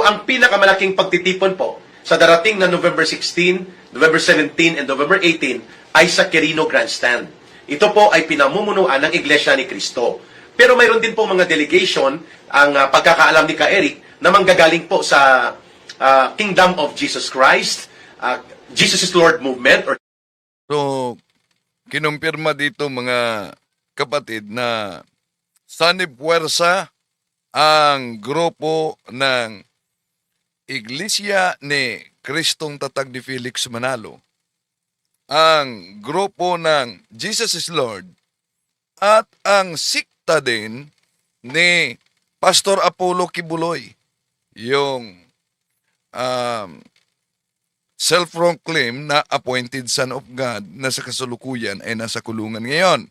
ang pinakamalaking pagtitipon po sa darating na November 16, November 17, and November 18 ay sa Quirino Grandstand. Ito po ay pinamumunuan ng Iglesia ni Cristo. Pero mayroon din po mga delegation, ang pagkakaalam ni Ka Eric, na manggagaling po sa Kingdom of Jesus Christ, Jesus is Lord movement. So, kinumpirma dito mga kapatid na sanib puwersa ang grupo ng Iglesia ni Kristong Tatag ni Felix Manalo, ang grupo ng Jesus is Lord, at ang sikta din ni Pastor Apollo Kibuloy, yung self-proclaimed na appointed son of God na sa kasalukuyan ay nasa kulungan ngayon.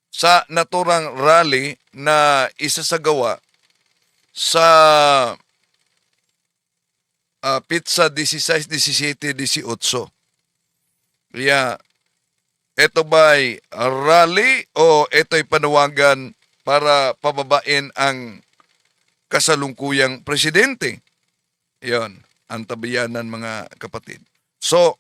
Sa naturang rally na isasagawa sa Pizza 16, 17, 18. Kaya, ito ba'y rally o ito'y panawagan para pababain ang kasalukuyang presidente? Yan, ang tabayanan mga kapatid. So,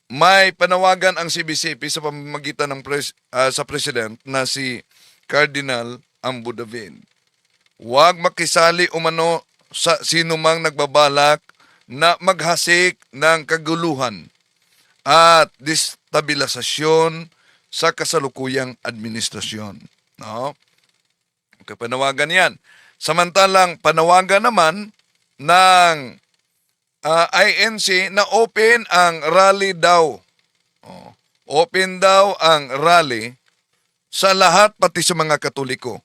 may panawagan ang CBCP sa pamamagitan ng sa president na si Cardinal Ambo David. Huwag makisali umano sa sinumang nagbabalak na maghasik ng kaguluhan at destabilisasyon sa kasalukuyang administrasyon. No? Okay, panawagan yan. Samantalang panawagan naman ng INC na open ang rally daw. Open daw ang rally sa lahat pati sa mga Katoliko.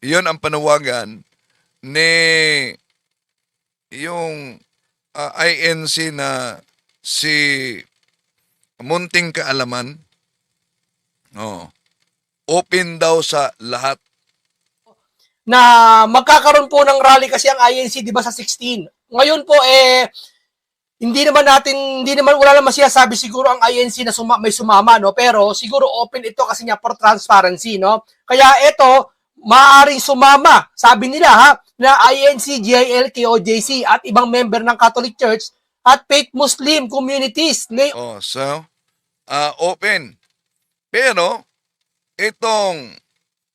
Iyon ang panawagan ni yung INC na si Munting Kaalaman. Open daw sa lahat. Na magkakaroon po ng rally kasi ang INC, di ba, sa 16. Ngayon po, hindi naman wala naman sinasabi siguro ang INC na may sumama, no? Pero siguro open ito kasi niya for transparency, no? Kaya ito, maaaring sumama, sabi nila, ha, na INC, GIL, KOJC at ibang member ng Catholic Church at faith Muslim communities. Open. Pero, itong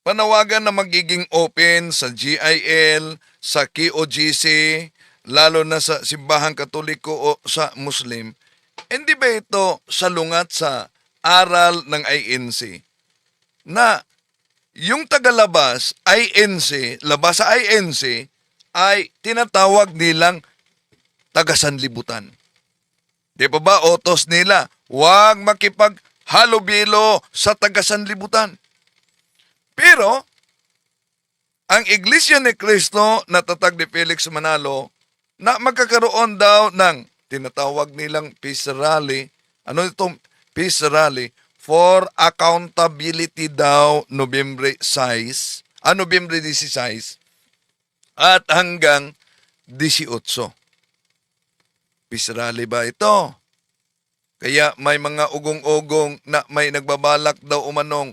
panawagan na magiging open sa GIL, sa KOGC, lalo na sa simbahang Katoliko o sa Muslim, hindi ba ito salungat sa aral ng INC na yung tagalabas, INC, labas sa INC, ay tinatawag nilang tagasanlibutan. Di ba ba, otos nila, huwag makipaghalubilo sa tagasanlibutan. Pero, ang Iglesia ni Cristo na Tatag ni Felix Manalo na magkakaroon daw ng tinatawag nilang peace rally. Ano itong peace rally? For accountability daw Nobyembre 16 at hanggang 18. Peace rally ba ito? Kaya may mga ugong-ugong na may nagbabalak daw umanong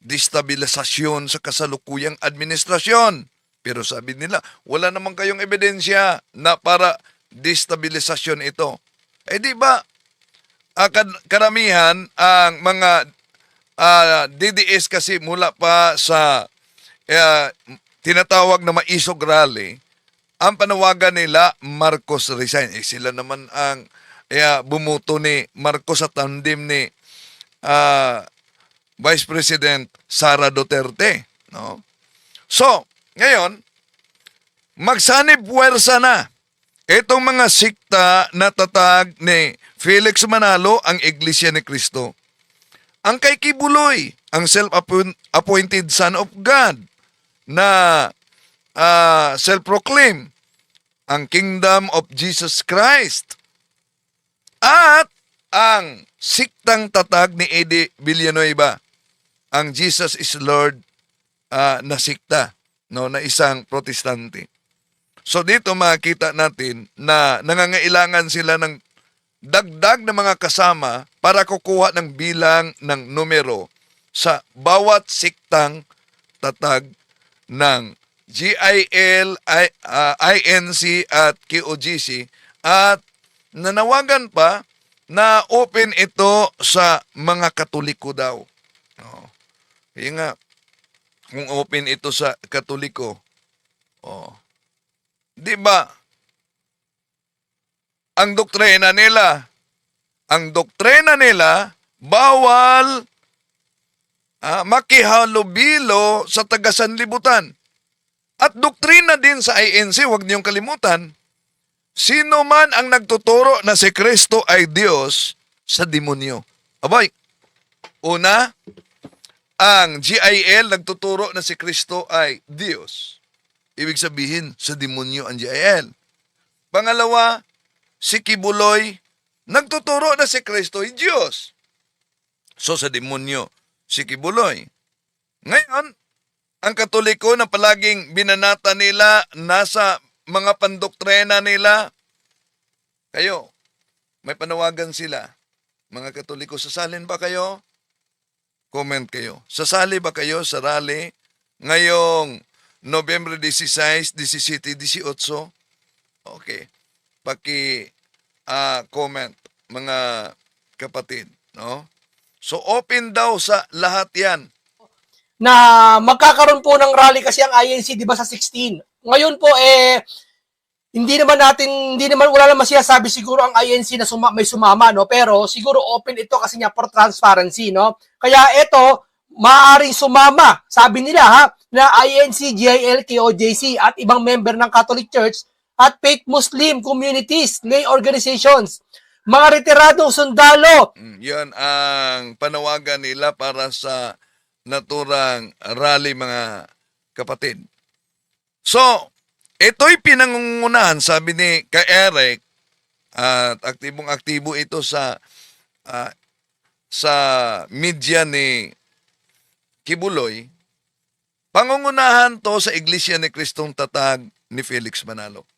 destabilisasyon sa kasalukuyang administrasyon. Pero sabi nila, wala naman kayong ebidensya na para destabilisasyon ito. Di ba, karamihan ang mga DDS kasi mula pa sa tinatawag na maisog rally, ang panawagan nila, Marcos resign. Sila naman ang bumuto ni Marcos sa tandem ni Vice President Sara Duterte. No? So, ngayon, magsanib puwersa na itong mga sikta na tatag ni Felix Manalo, ang Iglesia ni Cristo. Ang kay Kibuloy, ang self-appointed Son of God na self-proclaim ang Kingdom of Jesus Christ. At ang siktang tatag ni Eddie Villanueva, ang Jesus is Lord na sikta, no, na isang protestante. So dito makita natin na nangangailangan sila ng dagdag na mga kasama para kukuha ng bilang ng numero sa bawat siktang tatag ng GIL, INC at KOGC at nanawagan pa na open ito sa mga Katoliko daw. Oh. Kaya nga, kung open ito sa Katoliko, oh, di ba, ang doktrina nila, bawal makihalubilo sa taga-sanlibutan. At doktrina din sa INC, huwag niyong kalimutan, sino man ang nagtuturo na si Kristo ay Diyos, sa demonyo. Abay, una, ang GIL nagtuturo na si Kristo ay Diyos. Ibig sabihin, sa demonyo ang GIL. Pangalawa, si Kibuloy, nagtuturo na si Kristo ay Diyos. So sa demonyo, si Kibuloy. Ngayon, ang Katoliko na palaging binanata nila, nasa mga pandoktrina nila, kayo, may panawagan sila. Mga Katoliko, sasalin ba kayo? Comment kayo. Sasali ba kayo sa rally ngayong November 16, 17, 18? Okay. Comment, mga kapatid. No? So, open daw sa lahat yan. Na magkakaroon po ng rally kasi ang INC, di ba, sa 16. Ngayon po, hindi naman wala naman sinasabi siguro ang INC na may sumama, no? Pero siguro open ito kasi niya for transparency, no? Kaya ito, maaaring sumama, sabi nila ha, na INC, GIL, KOJC at ibang member ng Catholic Church at faith Muslim communities, lay organizations, mga retiradong sundalo. Yan ang panawagan nila para sa naturang rally, mga kapatid. So, ito'y pinangungunahan, sabi ni Eric, at aktibong-aktibo ito sa media ni Kibuloy. Pangungunahan to sa Iglesia ni Kristong Tatag ni Felix Manalo.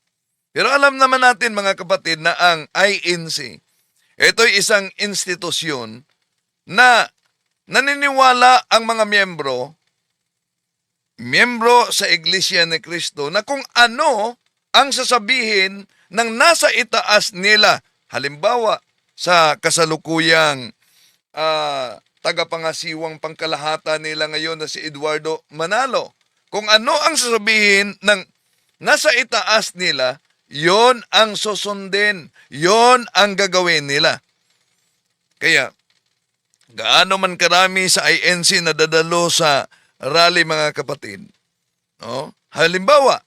Pero alam naman natin, mga kapatid, na ang INC, ito'y isang institusyon na naniniwala ang mga miyembro sa Iglesia ni Cristo na kung ano ang sasabihin ng nasa itaas nila. Halimbawa, sa kasalukuyang tagapangasiwang pangkalahatan nila ngayon na si Eduardo Manalo. Kung ano ang sasabihin ng nasa itaas nila, yon ang susundin, yon ang gagawin nila. Kaya, gaano man karami sa INC na dadalo sa rally, mga kapatid. No? Halimbawa,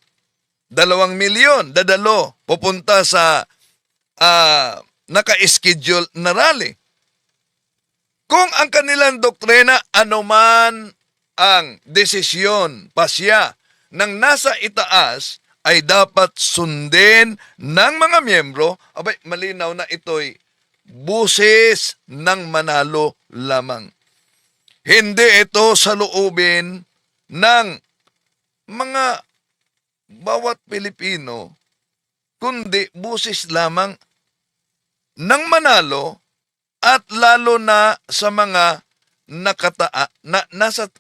2 milyon dadalo, pupunta sa naka-schedule na rally. Kung ang kanilang doktrina, anuman ang desisyon, pasya, ng nasa itaas, ay dapat sundin ng mga miyembro, abay, malinaw na ito'y buses ng Manalo lamang. Hindi ito sa loobin ng mga bawat Pilipino, kundi busis lamang ng Manalo at lalo na sa mga nasa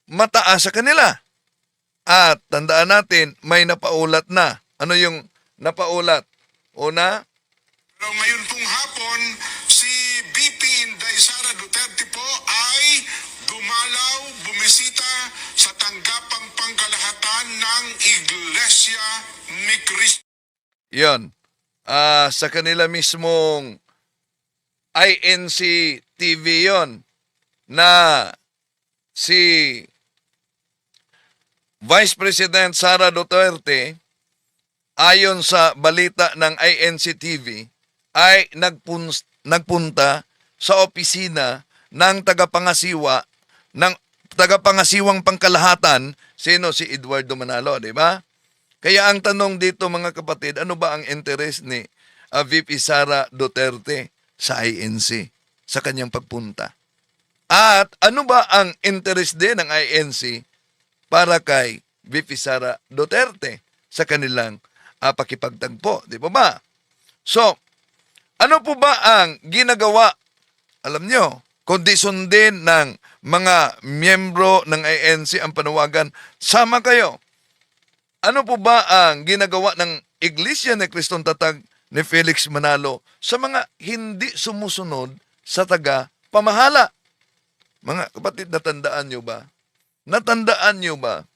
mataas sa kanila. At tandaan natin, may napaulat na. Ano yung napaulat? Una, pero ngayon pong hapon, si BP Inday Sara Duterte po ay bumisita sa tanggapang pangkalahatan ng Iglesia ni Cristo. yon. Sa kanila mismong INC TV yon na si Vice President Sara Duterte, ayon sa balita ng INC TV, ay nagpunta sa opisina ng tagapangasiwang pangkalahatan, sino? Si Eduardo Manalo, di ba? Kaya ang tanong dito, mga kapatid, ano ba ang interes ni VP Sara Duterte sa INC, sa kanyang pagpunta? At ano ba ang interes din ng INC para kay VP Sara Duterte sa kanilang pakipagtagpo, di ba ba? So, ano po ba ang ginagawa? Alam nyo, kundi sundin ng mga miyembro ng INC ang panawagan, sama kayo. Ano po ba ang ginagawa ng Iglesia ni Kristong Tatag ni Felix Manalo sa mga hindi sumusunod sa taga-pamahala? Mga kapatid, natandaan nyo ba? Natandaan nyo ba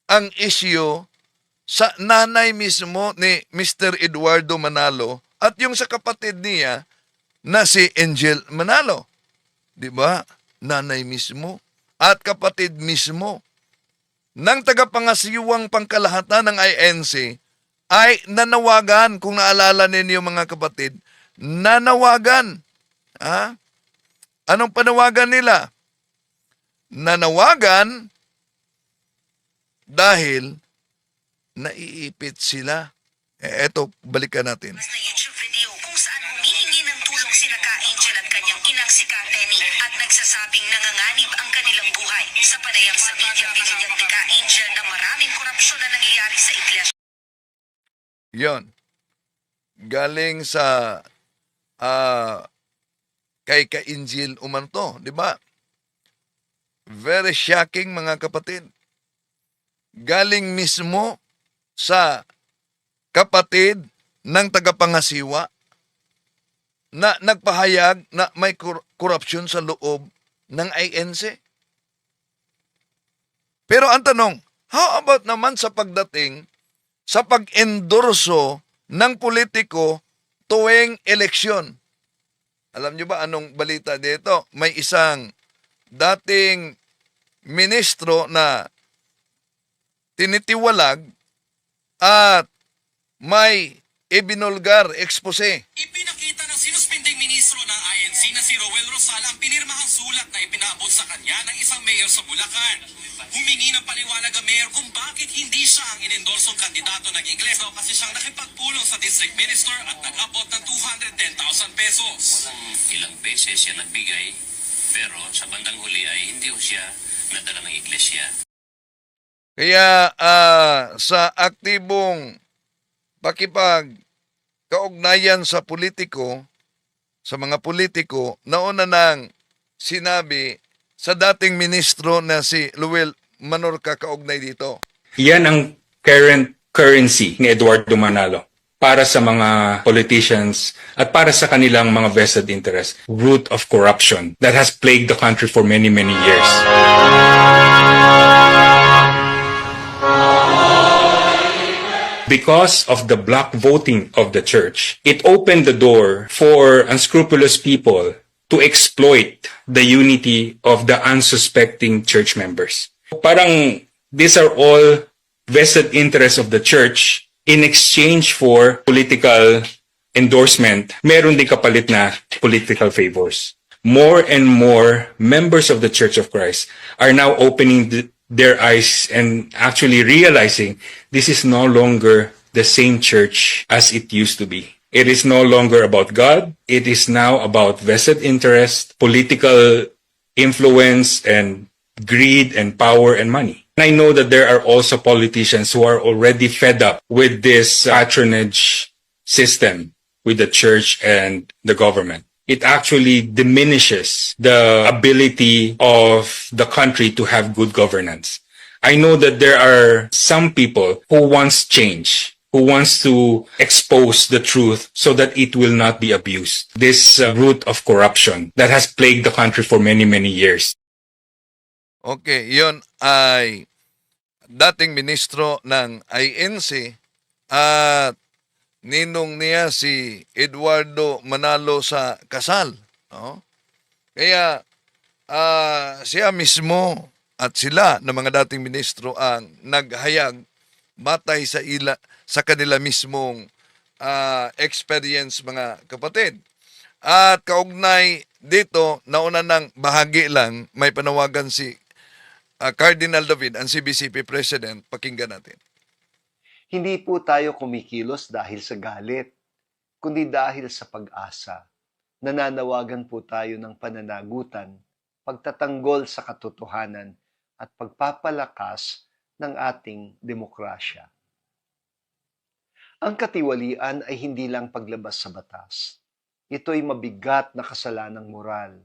ang isyu sa nanay mismo ni Mr. Eduardo Manalo at yung sa kapatid niya na si Angel Manalo? Di ba? Nanay mismo at kapatid mismo ng tagapangasiwang pangkalahatan ng INC ay nanawagan, kung naalala ninyo mga kapatid, nanawagan. Ha? Anong panawagan nila? Nanawagan dahil naiipit sila. Eto, balikan natin. Na YouTube video kung saan humihingi ng tulong sina Ka Angel at kanyang inang si Ka Tenny at nagsasabing nanganganib ang kanilang buhay. Sa panayam sa media, binigyan ni Ka Angel na maraming korupsyon na nangyayari sa iglesia. Yon. Galing sa kay Ka-Injil umanto, di ba? Very shocking mga kapatid. Galing mismo sa kapatid ng tagapangasiwa na nagpahayag na may korupsyon sa loob ng INC. Pero ang tanong, how about naman sa pagdating sa pag-endorso ng politiko tuwing eleksyon? Alam niyo ba anong balita dito? May isang dating ministro na tinitiwalag at may ibinulgar expose. Ipinakita ng sinuspinding ministro ng INC na si Roel Rosal ang pinirmahang sulat na ipinaabot sa kanya ng isang mayor sa Bulacan. Humingi ng paliwanag ang mayor kung bakit hindi siya ang inendorsong kandidato ng iglesia kasi siyang nakipagpulong sa district minister at nag-abot ng 210,000 pesos. Ilang beses siya nagbigay, pero sa bandang huli ay hindi siya nadala ng iglesia. Kaya sa aktibong pakipagkaugnayan sa politiko, sa mga politiko, nauna nang sinabi sa dating ministro na si Luel Manorca kaugnay dito. Yan ang current currency ni Eduardo Manalo para sa mga politicians at para sa kanilang mga vested interest. Root of corruption that has plagued the country for many, many years. Because of the block voting of the church, it opened the door for unscrupulous people to exploit the unity of the unsuspecting church members. Parang these are all vested interests of the church in exchange for political endorsement. Meron din kapalit na political favors. More and more members of the Church of Christ are now opening their eyes and actually realizing this is no longer the same church as it used to be. It is no longer about God. It is now about vested interest, political influence, and greed and power and money. And I know that there are also politicians who are already fed up with this patronage system with the church and the government. It actually diminishes the ability of the country to have good governance. I know that there are some people who wants change, who wants to expose the truth so that it will not be abused. This root of corruption that has plagued the country for many, many years. Okay, yon ay dating ministro ng INC at ninong niya si Eduardo Manalo sa kasal. No? Kaya siya mismo at sila na mga dating ministro ang naghayag batay sa kanila mismong experience, mga kapatid. At kaugnay dito, nauna ng bahagi lang, may panawagan si Cardinal David, ang CBCP President. Pakinggan natin. Hindi po tayo kumikilos dahil sa galit, kundi dahil sa pag-asa. Nananawagan po tayo ng pananagutan, pagtatanggol sa katotohanan at pagpapalakas ng ating demokrasya. Ang katiwalian ay hindi lang paglabas sa batas. Ito'y mabigat na kasalanang moral.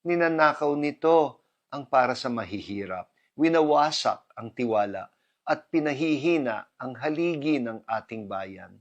Ninanakaw nito ang para sa mahihirap. Winawasak ang tiwala at pinahihina ang haligi ng ating bayan.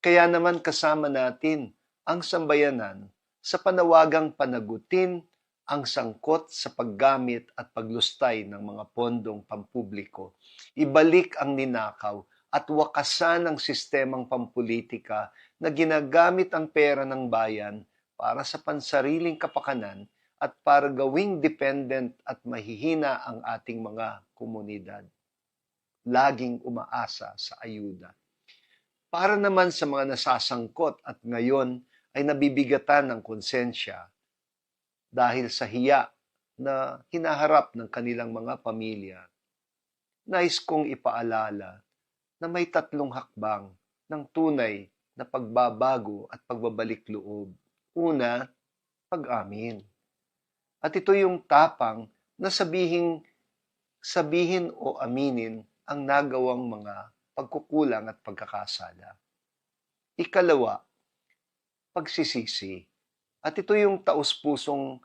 Kaya naman kasama natin ang sambayanan sa panawagang panagutin ang sangkot sa paggamit at paglustay ng mga pondong pampubliko, ibalik ang ninakaw at wakasan ang sistemang pampulitika na ginagamit ang pera ng bayan para sa pansariling kapakanan at para gawing dependent at mahihina ang ating mga komunidad. Laging umaasa sa ayuda. Para naman sa mga nasasangkot at ngayon ay nabibigatan ng konsensya dahil sa hiya na hinaharap ng kanilang mga pamilya, nais kong ipaalala na may 3 hakbang ng tunay na pagbabago at pagbabalik loob. Una, pag-amin. At ito yung tapang na sabihin o aminin ang nagawang mga pagkukulang at pagkakasala. Ikalawa, pagsisisi. At ito yung taus-pusong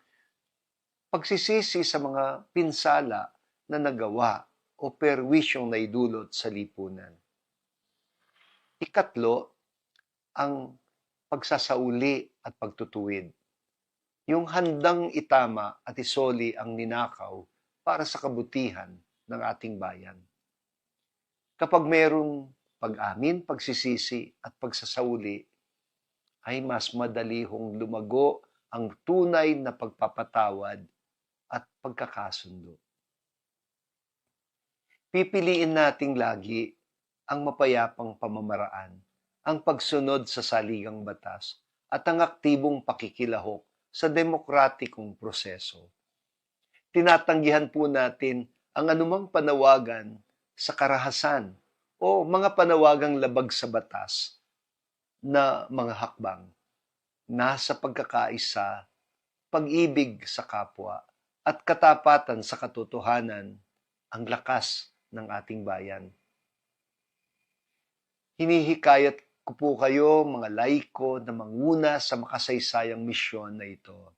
pagsisisi sa mga pinsala na nagawa o perwisyong naidulot sa lipunan. Ikatlo, ang pagsasauli at pagtutuwid. Yung handang itama at isoli ang ninakaw para sa kabutihan ng ating bayan. Kapag mayroong pag-amin, pagsisisi at pagsasauli, ay mas madali hong lumago ang tunay na pagpapatawad at pagkakasundo. Pipiliin nating lagi ang mapayapang pamamaraan, ang pagsunod sa saligang batas, at ang aktibong pakikilahok sa demokratikong proseso. Tinatanggihan po natin ang anumang panawagan sa karahasan o mga panawagang labag sa batas na mga hakbang nasa pagkakaisa, pag-ibig sa kapwa, at katapatan sa katotohanan ang lakas ng ating bayan. Hinihikayat ko po kayo, mga laiko, na manguna sa makasaysayang misyon na ito.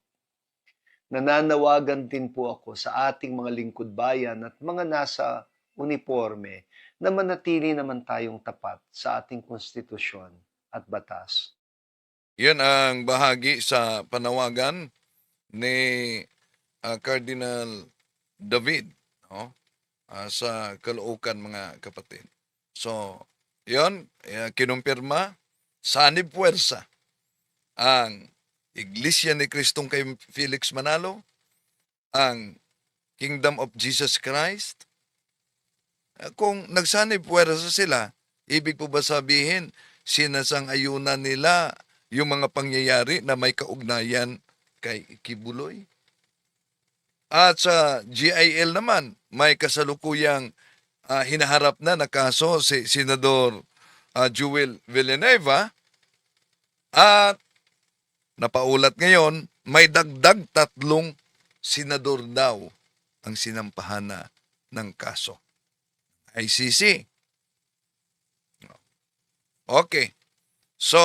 Nananawagan din po ako sa ating mga lingkod bayan at mga nasa uniforme na manatili naman tayong tapat sa ating konstitusyon at batas. Yan ang bahagi sa panawagan ni Cardinal David, no? Sa Caloocan, mga kapatid. So, yon, kinumpirma, sanib puwersa ang Iglesia ni Kristong kay Felix Manalo, ang Kingdom of Jesus Christ. Kung nagsanib puwersa sila, ibig po ba sabihin, sinasang-ayunan nila yung mga pangyayari na may kaugnayan kay Kibuloy? At sa GIL naman, may kasalukuyang hinaharap na kaso si Senador Joel Villanueva, at napaulat ngayon, may dagdag 3 senador daw ang sinampahan na ng kaso. ICC. Okay. So,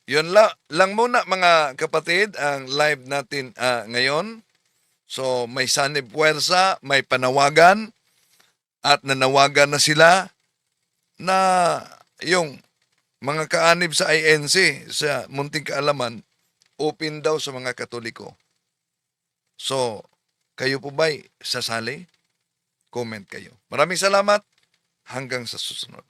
yun lang muna mga kapatid ang live natin ngayon. So, may sanib puwersa, may panawagan, at nanawagan na sila na yung mga kaanib sa INC, sa Munting Kaalaman, open daw sa mga Katoliko. So, kayo po ba'y sasali? Comment kayo. Maraming salamat. Hanggang sa susunod.